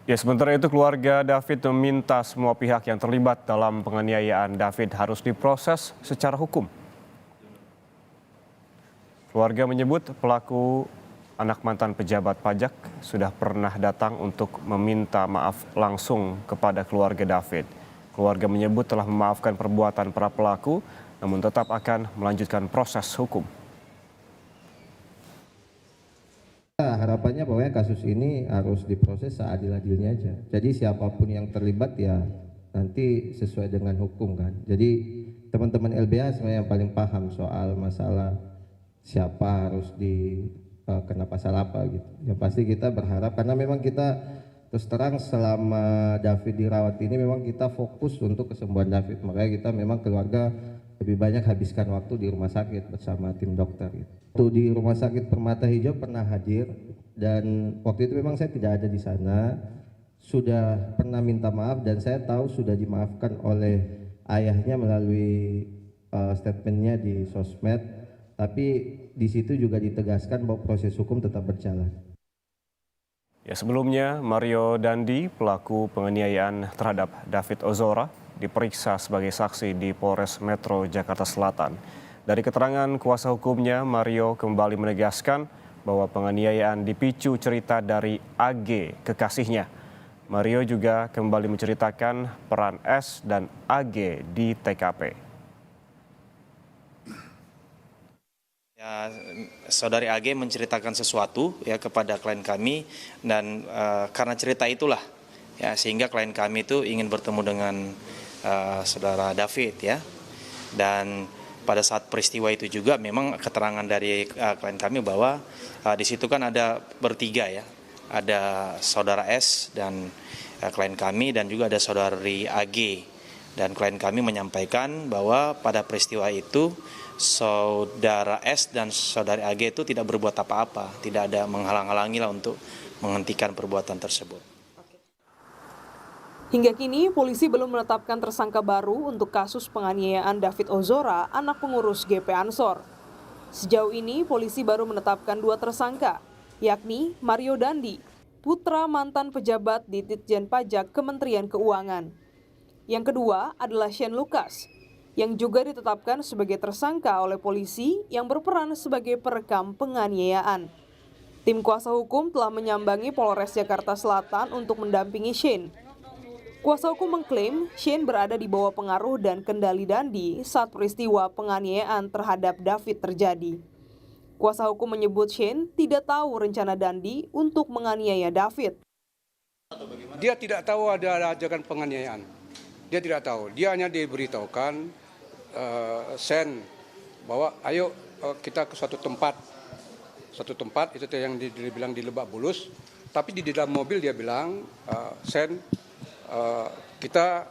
Ya, sementara itu keluarga David meminta semua pihak yang terlibat dalam penganiayaan David harus diproses secara hukum. Keluarga menyebut pelaku anak mantan pejabat pajak sudah pernah datang untuk meminta maaf langsung kepada keluarga David. Keluarga menyebut telah memaafkan perbuatan para pelaku, namun tetap akan melanjutkan proses hukum. Harapannya bahwa kasus ini harus diproses seadil-adilnya aja. Jadi siapapun yang terlibat ya nanti sesuai dengan hukum kan. Jadi teman-teman LBH sebenarnya yang paling paham soal masalah siapa harus kena pasal apa gitu. Yang pasti kita berharap karena memang kita terus terang selama David dirawat ini memang kita fokus untuk kesembuhan David. Makanya kita memang keluarga lebih banyak habiskan waktu di rumah sakit bersama tim dokter gitu. Waktu di rumah sakit Permata Hijau pernah hadir dan waktu itu memang saya tidak ada di sana, sudah pernah minta maaf dan saya tahu sudah dimaafkan oleh ayahnya melalui statementnya di sosmed, tapi di situ juga ditegaskan bahwa proses hukum tetap berjalan. Ya, sebelumnya Mario Dandi, pelaku penganiayaan terhadap David Ozora, diperiksa sebagai saksi di Polres Metro Jakarta Selatan. Dari keterangan kuasa hukumnya, Mario kembali menegaskan bahwa penganiayaan dipicu cerita dari AG, kekasihnya. Mario juga kembali menceritakan peran S dan AG di TKP. Ya, saudari AG menceritakan sesuatu ya kepada klien kami dan karena cerita itulah ya sehingga klien kami itu ingin bertemu dengan saudara David ya. Dan pada saat peristiwa itu juga memang keterangan dari klien kami bahwa di situ kan ada bertiga ya. Ada saudara S dan klien kami dan juga ada saudari AG. Dan klien kami menyampaikan bahwa pada peristiwa itu saudara S dan saudari AG itu tidak berbuat apa-apa, tidak ada menghalang-halangi lah untuk menghentikan perbuatan tersebut. Hingga kini, polisi belum menetapkan tersangka baru untuk kasus penganiayaan David Ozora, anak pengurus GP Ansor. Sejauh ini, polisi baru menetapkan 2 tersangka, yakni Mario Dandi, putra mantan pejabat di Ditjen Pajak Kementerian Keuangan. Yang kedua adalah Shane Lucas, yang juga ditetapkan sebagai tersangka oleh polisi yang berperan sebagai perekam penganiayaan. Tim kuasa hukum telah menyambangi Polres Jakarta Selatan untuk mendampingi Shane. Kuasa hukum mengklaim Shane berada di bawah pengaruh dan kendali Dandi saat peristiwa penganiayaan terhadap David terjadi. Kuasa hukum menyebut Shane tidak tahu rencana Dandi untuk menganiaya David. Dia tidak tahu ada ajakan penganiayaan. Dia tidak tahu. Dia hanya diberitahukan Shane bahwa ayo kita ke suatu tempat. Suatu tempat itu yang dibilang di Lebak Bulus. Tapi di dalam mobil dia bilang Shane kita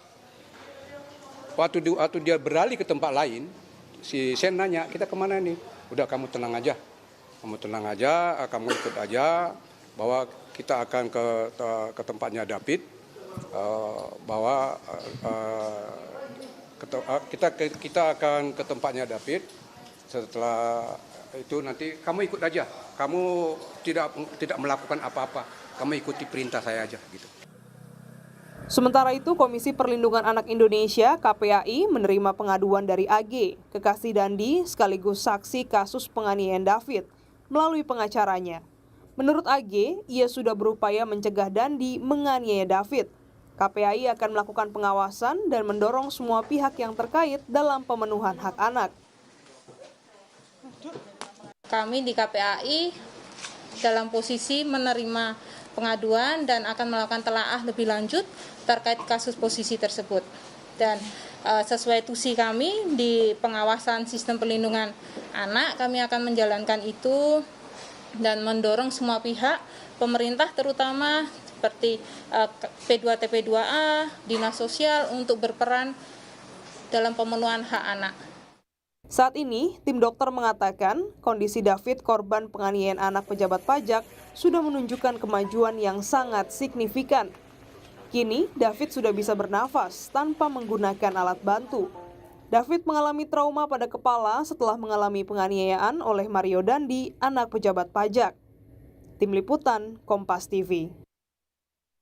waktu dia beralih ke tempat lain, si Shane nanya, kita kemana nih? Udah kamu tenang aja, kamu ikut aja, bahwa kita akan ke tempatnya David, bahwa kita akan ke tempatnya David. Setelah itu nanti kamu ikut aja, kamu tidak melakukan apa-apa, kamu ikuti perintah saya aja gitu. Sementara itu, Komisi Perlindungan Anak Indonesia (KPAI) menerima pengaduan dari AG, kekasih Dandi sekaligus saksi kasus penganiayaan David, melalui pengacaranya. Menurut AG, ia sudah berupaya mencegah Dandi menganiaya David. KPAI akan melakukan pengawasan dan mendorong semua pihak yang terkait dalam pemenuhan hak anak. Kami di KPAI dalam posisi menerima pengaduan dan akan melakukan telaah lebih lanjut terkait kasus posisi tersebut. Dan sesuai tusi kami di pengawasan sistem perlindungan anak, kami akan menjalankan itu dan mendorong semua pihak, pemerintah terutama seperti P2TP2A, Dinas Sosial untuk berperan dalam pemenuhan hak anak. Saat ini, tim dokter mengatakan kondisi David, korban penganiayaan anak pejabat pajak, sudah menunjukkan kemajuan yang sangat signifikan. Kini, David sudah bisa bernafas tanpa menggunakan alat bantu. David mengalami trauma pada kepala setelah mengalami penganiayaan oleh Mario Dandi, anak pejabat pajak. Tim Liputan, Kompas TV.